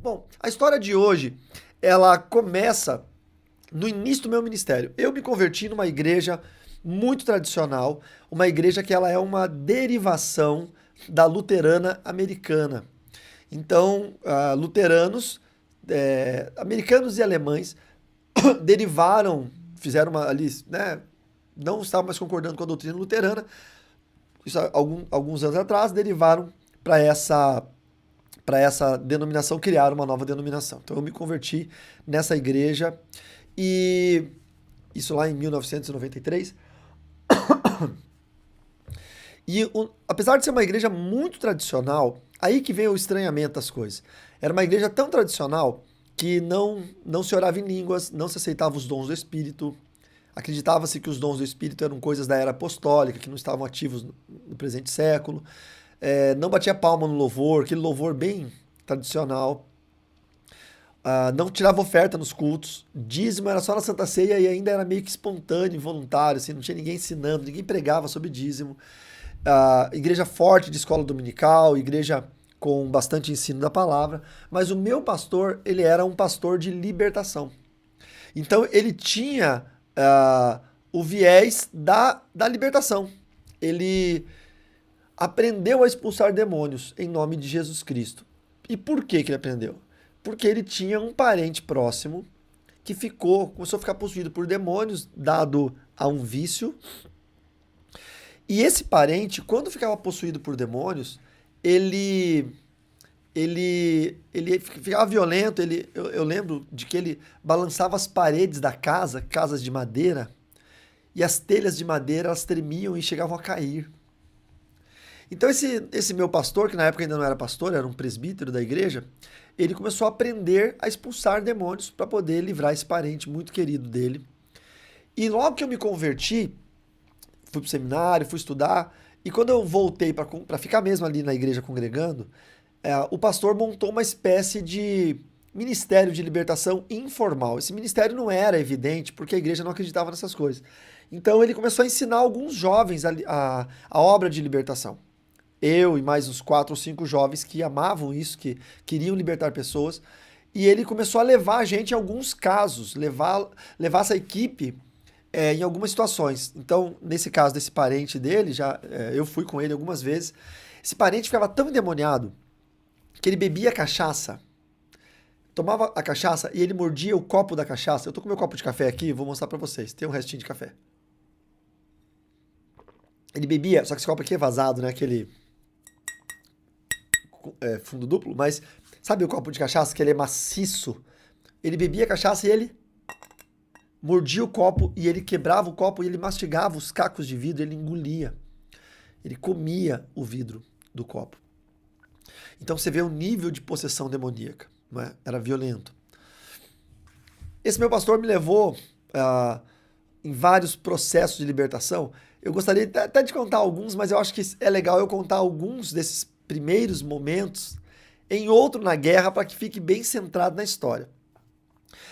Bom, a história de hoje, ela começa no início do meu ministério. Eu me converti numa igreja muito tradicional, uma igreja que ela é uma derivação da luterana americana. Então, luteranos, americanos e alemães derivaram, fizeram uma ali, né? Não estavam mais concordando com a doutrina luterana. Isso há alguns anos atrás derivaram para essa denominação, criar uma nova denominação. Então eu me converti nessa igreja e isso lá em 1993. Apesar de ser uma igreja muito tradicional, aí que vem o estranhamento das coisas. Era uma igreja tão tradicional que não se orava em línguas, não se aceitava os dons do Espírito. Acreditava-se que os dons do Espírito eram coisas da era apostólica, que não estavam ativos no presente século. Não batia palma no louvor, aquele louvor bem tradicional. Não tirava oferta nos cultos. Dízimo era só na Santa Ceia e ainda era meio que espontâneo, voluntário, assim, não tinha ninguém ensinando, ninguém pregava sobre dízimo. Igreja forte de escola dominical, igreja com bastante ensino da palavra. Mas o meu pastor, ele era um pastor de libertação. Então ele tinha o viés da libertação. Ele aprendeu a expulsar demônios em nome de Jesus Cristo. E por que ele aprendeu? Porque ele tinha um parente próximo que começou a ficar possuído por demônios, dado a um vício. E esse parente, quando ficava possuído por demônios, ele ele ficava violento, eu lembro de que ele balançava as paredes da casa, casas de madeira, e as telhas de madeira elas tremiam e chegavam a cair. Então esse meu pastor, que na época ainda não era pastor, era um presbítero da igreja, ele começou a aprender a expulsar demônios para poder livrar esse parente muito querido dele. E logo que eu me converti, fui para o seminário, fui estudar, e quando eu voltei para ficar mesmo ali na igreja congregando, o pastor montou uma espécie de ministério de libertação informal. Esse ministério não era evidente porque a igreja não acreditava nessas coisas. Então ele começou a ensinar alguns jovens a obra de libertação. Eu e mais uns 4 ou 5 jovens que amavam isso, que queriam libertar pessoas. E ele começou a levar a gente em alguns casos, levar essa equipe em algumas situações. Então, nesse caso desse parente dele, eu fui com ele algumas vezes. Esse parente ficava tão endemoniado que ele bebia cachaça, tomava a cachaça e ele mordia o copo da cachaça. Eu tô com meu copo de café aqui, vou mostrar pra vocês. Tem um restinho de café. Ele bebia, só que esse copo aqui é vazado, né? Aquele fundo duplo, mas sabe o copo de cachaça que ele é maciço? Ele bebia cachaça e ele mordia o copo e ele quebrava o copo e ele mastigava os cacos de vidro, ele engolia. Ele comia o vidro do copo. Então você vê o nível de possessão demoníaca, não é? Era violento. Esse meu pastor me levou em vários processos de libertação. Eu gostaria até de contar alguns, mas eu acho que é legal eu contar alguns desses primeiros momentos em outro na guerra para que fique bem centrado na história.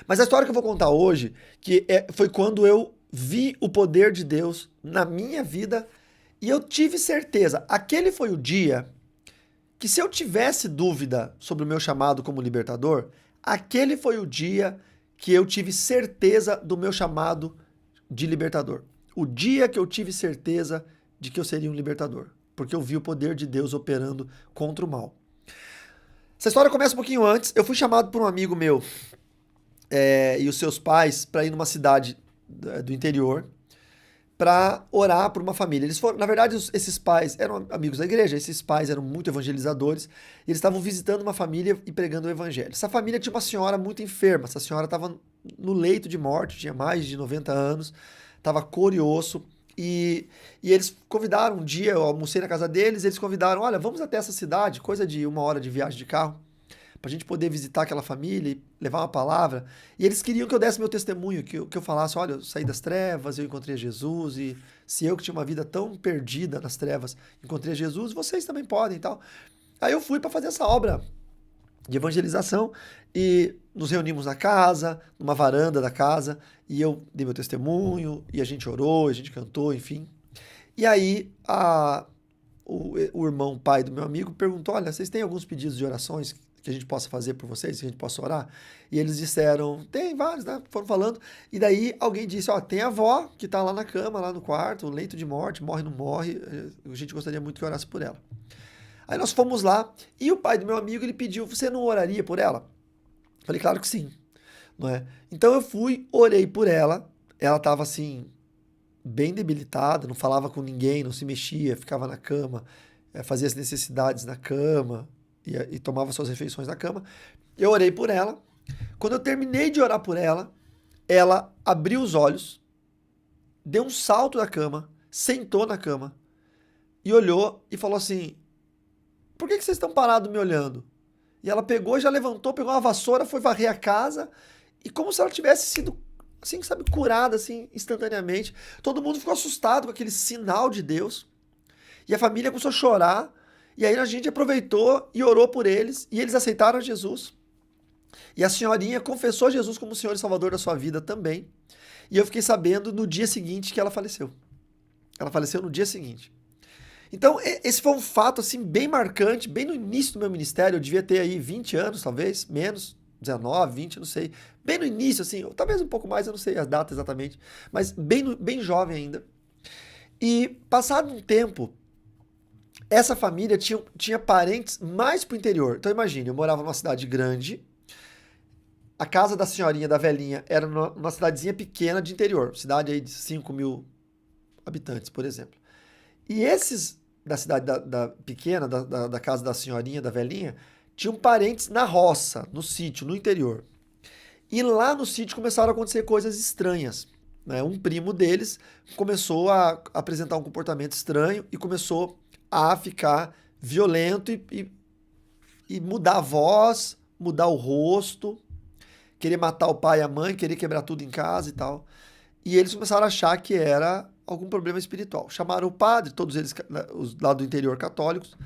Mas a história que eu vou contar hoje, foi quando eu vi o poder de Deus na minha vida e eu tive certeza. Aquele foi o dia que, se eu tivesse dúvida sobre o meu chamado como libertador, aquele foi o dia que eu tive certeza do meu chamado de libertador. O dia que eu tive certeza de que eu seria um libertador. Porque eu vi o poder de Deus operando contra o mal. Essa história começa um pouquinho antes. Eu fui chamado por um amigo meu e os seus pais para ir numa cidade do interior para orar por uma família. Eles foram, na verdade, esses pais eram amigos da igreja, esses pais eram muito evangelizadores, e eles estavam visitando uma família e pregando o evangelho. Essa família tinha uma senhora muito enferma, essa senhora estava no leito de morte, tinha mais de 90 anos, estava cor e osso, e eles convidaram um dia, eu almocei na casa deles, eles convidaram, olha, vamos até essa cidade, coisa de 1 hora de viagem de carro, para a gente poder visitar aquela família e levar uma palavra. E eles queriam que eu desse meu testemunho, que eu falasse, olha, eu saí das trevas, eu encontrei Jesus, e se eu que tinha uma vida tão perdida nas trevas, encontrei Jesus, vocês também podem e tal. Aí eu fui para fazer essa obra de evangelização e nos reunimos na casa, numa varanda da casa, e eu dei meu testemunho, e a gente orou, a gente cantou, enfim. E aí o irmão, pai do meu amigo, perguntou, olha, vocês têm alguns pedidos de orações que a gente possa fazer por vocês, que a gente possa orar? E eles disseram, tem vários, né? Foram falando. E daí alguém disse, ó, tem a avó que tá lá na cama, lá no quarto, leito de morte, morre, não morre. A gente gostaria muito que orasse por ela. Aí nós fomos lá e o pai do meu amigo, ele pediu, você não oraria por ela? Falei, claro que sim, não é? Então eu fui, orei por ela. Ela tava assim, bem debilitada, não falava com ninguém, não se mexia, ficava na cama, fazia as necessidades na cama e tomava suas refeições na cama. Eu orei por ela. Quando eu terminei de orar por ela, ela abriu os olhos, deu um salto da cama, sentou na cama e olhou e falou assim: por que vocês estão parados me olhando? E ela pegou, já levantou, pegou uma vassoura, foi varrer a casa e como se ela tivesse sido, assim, sabe, curada, assim, instantaneamente. Todo mundo ficou assustado com aquele sinal de Deus. E a família começou a chorar. E aí a gente aproveitou e orou por eles. E eles aceitaram Jesus. E a senhorinha confessou Jesus como o Senhor e Salvador da sua vida também. E eu fiquei sabendo no dia seguinte que ela faleceu. Ela faleceu no dia seguinte. Então, esse foi um fato, assim, bem marcante, bem no início do meu ministério. Eu devia ter aí 20 anos, talvez, menos, 19, 20, não sei. Bem no início, assim, ou talvez um pouco mais, eu não sei as datas exatamente, mas bem jovem ainda. E, passado um tempo, essa família tinha parentes mais pro interior. Então, imagine, eu morava numa cidade grande, a casa da senhorinha, da velhinha, era numa cidadezinha pequena de interior, cidade aí de 5 mil habitantes, por exemplo. E esses da cidade pequena, da casa da senhorinha, da velhinha, tinham parentes na roça, no sítio, no interior. E lá no sítio começaram a acontecer coisas estranhas. Né? Um primo deles começou a apresentar um comportamento estranho e começou a ficar violento e mudar a voz, mudar o rosto, querer matar o pai e a mãe, querer quebrar tudo em casa e tal. E eles começaram a achar que era algum problema espiritual. Chamaram o padre, todos eles os lá do interior católicos.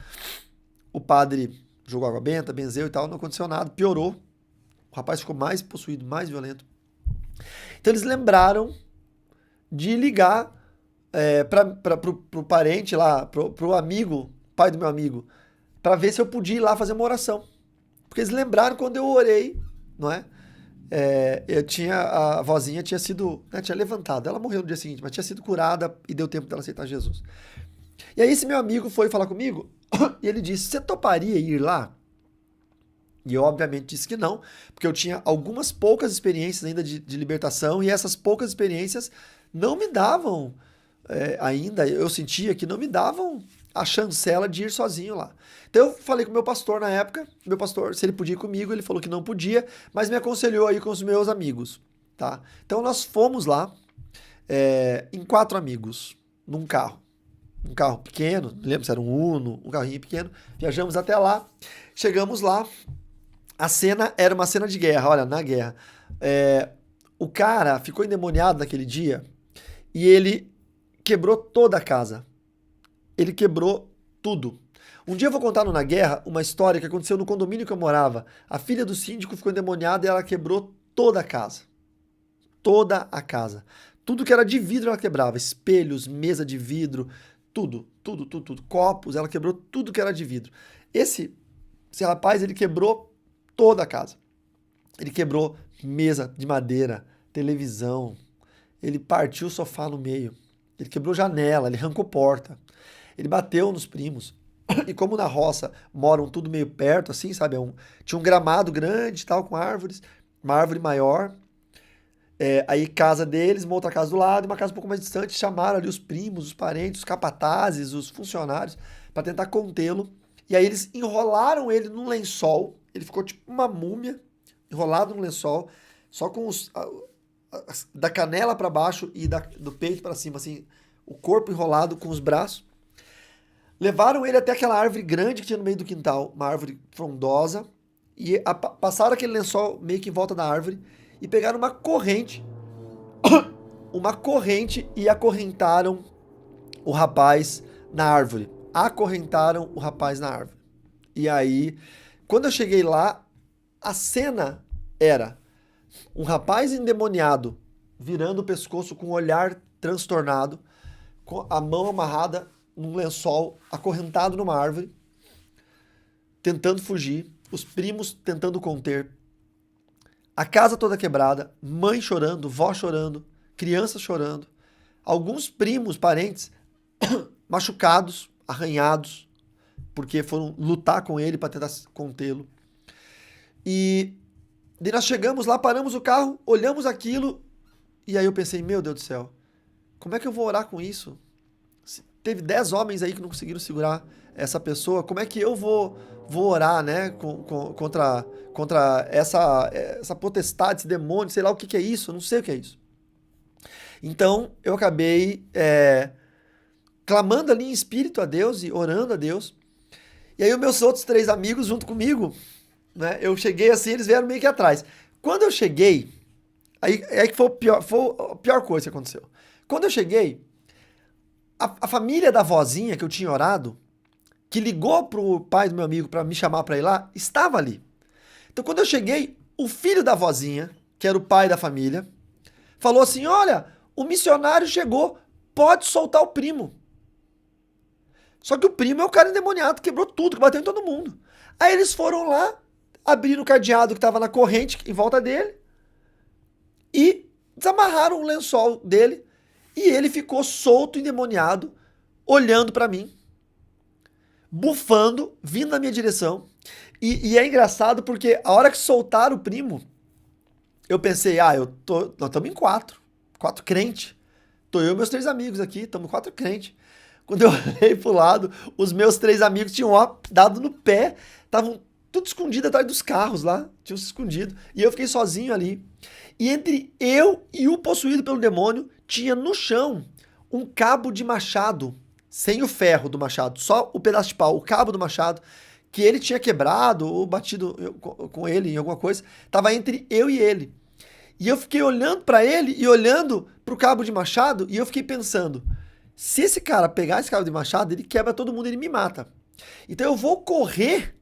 O padre jogou água benta, benzeu e tal, não aconteceu nada, piorou. O rapaz ficou mais possuído, mais violento. Então eles lembraram de ligar pro parente lá, pro amigo, pai do meu amigo, para ver se eu podia ir lá fazer uma oração. Porque eles lembraram quando eu orei, não é? A vozinha tinha sido, né, tinha levantado, ela morreu no dia seguinte, mas tinha sido curada e deu tempo dela aceitar Jesus. E aí esse meu amigo foi falar comigo e ele disse, você toparia ir lá? E eu obviamente disse que não, porque eu tinha algumas poucas experiências ainda de libertação e essas poucas experiências não me davam, ainda, eu sentia que não me davam a chancela de ir sozinho lá. Então eu falei com o meu pastor na época, meu pastor, se ele podia ir comigo, ele falou que não podia, mas me aconselhou a ir com os meus amigos, tá? Então nós fomos lá, em 4 amigos, num carro. Um carro pequeno, não lembro se era um Uno, um carrinho pequeno, viajamos até lá, chegamos lá, a cena era uma cena de guerra, olha, na guerra. O cara ficou endemoniado naquele dia e ele quebrou toda a casa. Ele quebrou tudo. Um dia eu vou contar no Na Guerra uma história que aconteceu no condomínio que eu morava. A filha do síndico ficou endemoniada e ela quebrou toda a casa. Toda a casa. Tudo que era de vidro ela quebrava. Espelhos, mesa de vidro, tudo. Copos, ela quebrou tudo que era de vidro. Esse rapaz, ele quebrou toda a casa. Ele quebrou mesa de madeira, televisão. Ele partiu o sofá no meio. Ele quebrou janela, ele arrancou porta. Ele bateu nos primos. E como na roça moram tudo meio perto, assim, sabe? Tinha um gramado grande, tal, com árvores. Uma árvore maior. Aí casa deles, uma outra casa do lado, e uma casa um pouco mais distante. Chamaram ali os primos, os parentes, os capatazes, os funcionários, para tentar contê-lo. E aí eles enrolaram ele num lençol. Ele ficou tipo uma múmia, enrolado num lençol, só com da canela para baixo e do peito para cima, assim, o corpo enrolado com os braços. Levaram ele até aquela árvore grande que tinha no meio do quintal, uma árvore frondosa, e passaram aquele lençol meio que em volta da árvore e pegaram uma corrente e acorrentaram o rapaz na árvore. Acorrentaram o rapaz na árvore. E aí, quando eu cheguei lá, a cena era um rapaz endemoniado virando o pescoço com um olhar transtornado, com a mão amarrada num lençol, acorrentado numa árvore, tentando fugir, os primos tentando conter, a casa toda quebrada, mãe chorando, vó chorando, crianças chorando, alguns primos, parentes, machucados, arranhados, porque foram lutar com ele para tentar contê-lo. E daí nós chegamos lá, paramos o carro, olhamos aquilo, e aí eu pensei, meu Deus do céu, como é que eu vou orar com isso? Teve 10 homens aí que não conseguiram segurar essa pessoa, como é que eu vou orar, né, contra essa potestade, esse demônio, sei lá o que é isso, eu não sei o que é isso. Então, eu acabei clamando ali em espírito a Deus e orando a Deus. E aí os meus outros 3 amigos junto comigo, né, eu cheguei assim, eles vieram meio que atrás. Quando eu cheguei, aí que foi a pior coisa que aconteceu. Quando eu cheguei, a família da vozinha que eu tinha orado, que ligou pro pai do meu amigo para me chamar para ir lá, estava ali. Então quando eu cheguei, o filho da vozinha, que era o pai da família, falou assim: olha, o missionário chegou, pode soltar o primo. Só que o primo é o cara endemoniado, quebrou tudo, que bateu em todo mundo. Aí eles foram lá, abriram o cadeado que estava na corrente em volta dele e desamarraram o lençol dele e ele ficou solto, endemoniado, olhando para mim, bufando, vindo na minha direção. E é engraçado porque a hora que soltaram o primo, eu pensei, nós estamos em 4 crentes. Tô eu e meus 3 amigos aqui, estamos 4 crentes. Quando eu olhei pro lado, os meus 3 amigos tinham dado no pé, estavam tudo escondido atrás dos carros lá, tinham se escondido, e eu fiquei sozinho ali. E entre eu e o possuído pelo demônio, tinha no chão um cabo de machado, sem o ferro do machado, só o pedaço de pau, o cabo do machado, que ele tinha quebrado ou batido com ele em alguma coisa, estava entre eu e ele. E eu fiquei olhando para ele e olhando pro cabo de machado, e eu fiquei pensando, se esse cara pegar esse cabo de machado, ele quebra todo mundo, ele me mata. Então eu vou correr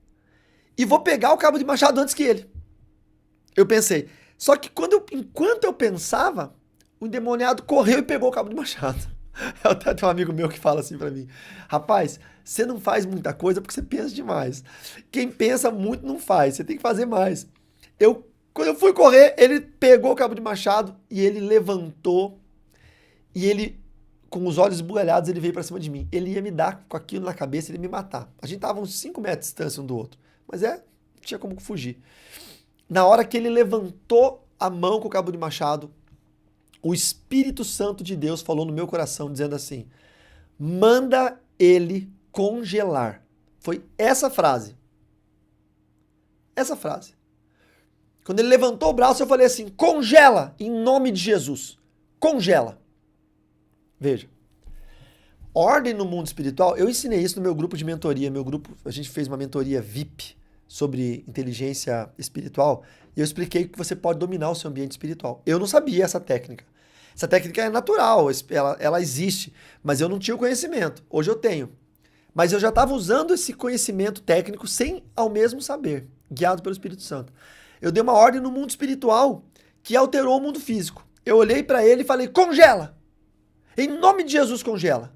e vou pegar o cabo de machado antes que ele. Eu pensei. Só que enquanto eu pensava, o endemoniado correu e pegou o cabo de machado. Eu até tenho um amigo meu que fala assim pra mim: rapaz, você não faz muita coisa porque você pensa demais. Quem pensa muito não faz, você tem que fazer mais. Quando eu fui correr, ele pegou o cabo de machado e ele levantou e ele, com os olhos esbugalhados, ele veio pra cima de mim. Ele ia me dar com aquilo na cabeça, ele ia me matar. A gente tava uns 5 metros de distância um do outro, mas não tinha como fugir. Na hora que ele levantou a mão com o cabo de machado, o Espírito Santo de Deus falou no meu coração, dizendo assim: manda ele congelar. Foi essa frase. Essa frase. Quando ele levantou o braço, eu falei assim: congela, em nome de Jesus. Congela. Veja. Ordem no mundo espiritual, eu ensinei isso no meu grupo de mentoria. Meu grupo, a gente fez uma mentoria VIP sobre inteligência espiritual, e eu expliquei que você pode dominar o seu ambiente espiritual. Eu não sabia essa técnica. Essa técnica é natural, ela existe, mas eu não tinha o conhecimento. Hoje eu tenho. Mas eu já estava usando esse conhecimento técnico sem ao mesmo saber, guiado pelo Espírito Santo. Eu dei uma ordem no mundo espiritual que alterou o mundo físico. Eu olhei para ele e falei: congela! Em nome de Jesus, congela!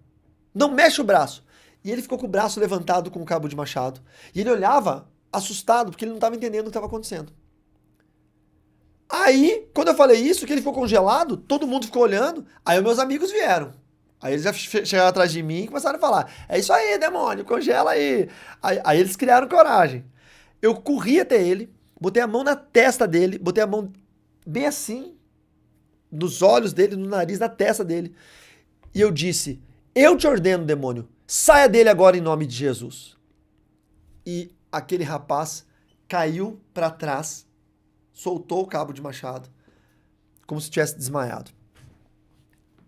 Não mexe o braço! E ele ficou com o braço levantado com o cabo de machado. E ele olhava assustado, porque ele não estava entendendo o que estava acontecendo. Aí, quando eu falei isso, que ele ficou congelado, todo mundo ficou olhando, aí os meus amigos vieram. Aí eles já chegaram atrás de mim e começaram a falar: é isso aí, demônio, congela aí. Aí eles criaram coragem. Eu corri até ele, botei a mão na testa dele, botei a mão bem assim, nos olhos dele, no nariz, na testa dele. E eu disse: eu te ordeno, demônio, saia dele agora em nome de Jesus. E aquele rapaz caiu para trás, soltou o cabo de machado, como se tivesse desmaiado.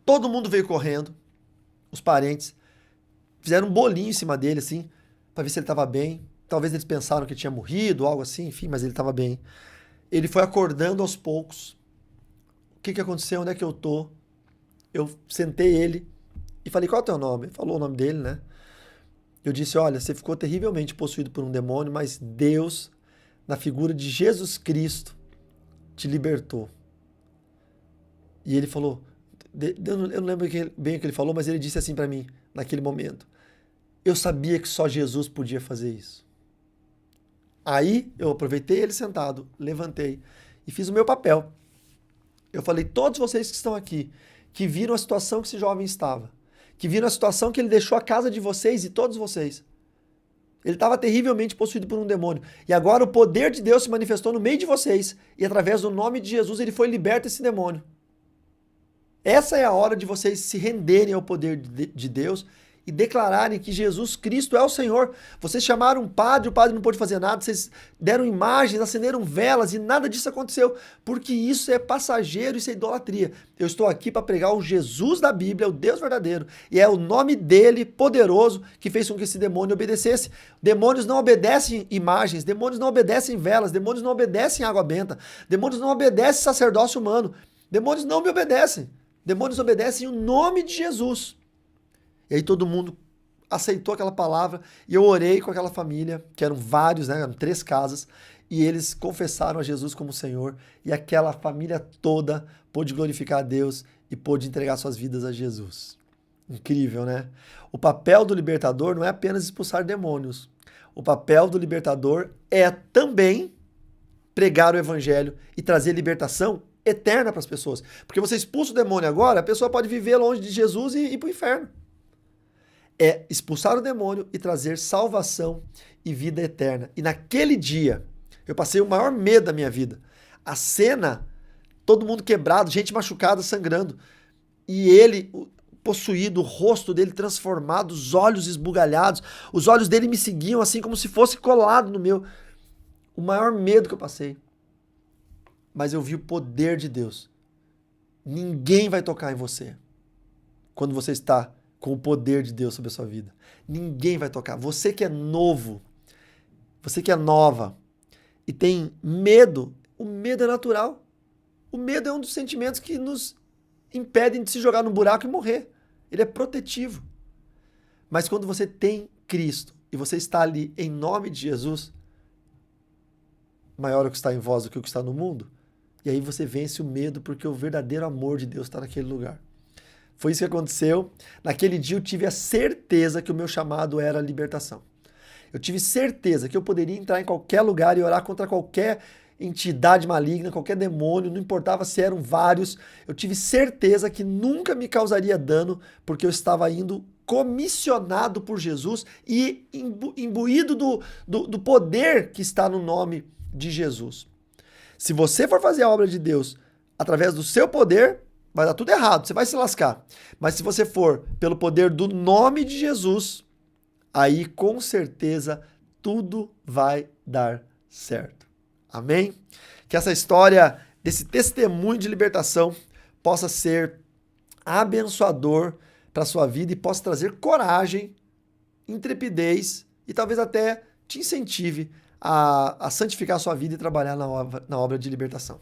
Todo mundo veio correndo, os parentes, fizeram um bolinho em cima dele, assim, para ver se ele estava bem. Talvez eles pensaram que ele tinha morrido, algo assim, enfim, mas ele estava bem. Ele foi acordando aos poucos. O que aconteceu? Onde é que eu tô? Eu sentei ele e falei: qual é o teu nome? Ele falou o nome dele, né? Eu disse: olha, você ficou terrivelmente possuído por um demônio, mas Deus, na figura de Jesus Cristo, te libertou. E ele falou, eu não lembro bem o que ele falou, mas ele disse assim para mim, naquele momento: eu sabia que só Jesus podia fazer isso. Aí eu aproveitei ele sentado, levantei e fiz o meu papel. Eu falei, todos vocês que estão aqui, que viram a situação que esse jovem estava, que viram a situação que ele deixou a casa de vocês e todos vocês. Ele estava terrivelmente possuído por um demônio. E agora o poder de Deus se manifestou no meio de vocês. E através do nome de Jesus ele foi liberto desse demônio. Essa é a hora de vocês se renderem ao poder de Deus e declararem que Jesus Cristo é o Senhor. Vocês chamaram um padre, o padre não pôde fazer nada, vocês deram imagens, acenderam velas e nada disso aconteceu, porque isso é passageiro, isso é idolatria. Eu estou aqui para pregar o Jesus da Bíblia, o Deus verdadeiro, e é o nome dele, poderoso, que fez com que esse demônio obedecesse. Demônios não obedecem imagens, demônios não obedecem velas, demônios não obedecem água benta, demônios não obedecem sacerdócio humano, demônios não me obedecem. Demônios obedecem o nome de Jesus. E aí todo mundo aceitou aquela palavra e eu orei com aquela família, que eram vários, né? Eram 3 casas, e eles confessaram a Jesus como Senhor e aquela família toda pôde glorificar a Deus e pôde entregar suas vidas a Jesus. Incrível, né? O papel do libertador não é apenas expulsar demônios. O papel do libertador é também pregar o evangelho e trazer libertação eterna para as pessoas. Porque você expulsa o demônio agora, a pessoa pode viver longe de Jesus e ir para o inferno. É expulsar o demônio e trazer salvação e vida eterna. E naquele dia, eu passei o maior medo da minha vida. A cena, todo mundo quebrado, gente machucada, sangrando. E ele possuído, o rosto dele transformado, os olhos esbugalhados. Os olhos dele me seguiam assim como se fosse colado no meu. O maior medo que eu passei. Mas eu vi o poder de Deus. Ninguém vai tocar em você quando você está com o poder de Deus sobre a sua vida. Ninguém vai tocar. Você que é novo, você que é nova e tem medo, o medo é natural. O medo é um dos sentimentos que nos impedem de se jogar no buraco e morrer. Ele é protetivo. Mas quando você tem Cristo e você está ali em nome de Jesus, maior é o que está em vós do que o que está no mundo. E aí você vence o medo porque o verdadeiro amor de Deus está naquele lugar. Foi isso que aconteceu. Naquele dia eu tive a certeza que o meu chamado era a libertação. Eu tive certeza que eu poderia entrar em qualquer lugar e orar contra qualquer entidade maligna, qualquer demônio, não importava se eram vários. Eu tive certeza que nunca me causaria dano porque eu estava indo comissionado por Jesus e imbuído do poder que está no nome de Jesus. Se você for fazer a obra de Deus através do seu poder, vai dar tudo errado, você vai se lascar. Mas se você for pelo poder do nome de Jesus, aí com certeza tudo vai dar certo. Amém? Que essa história desse testemunho de libertação possa ser abençoador para a sua vida e possa trazer coragem, intrepidez e talvez até te incentive a santificar a sua vida e trabalhar na obra de libertação.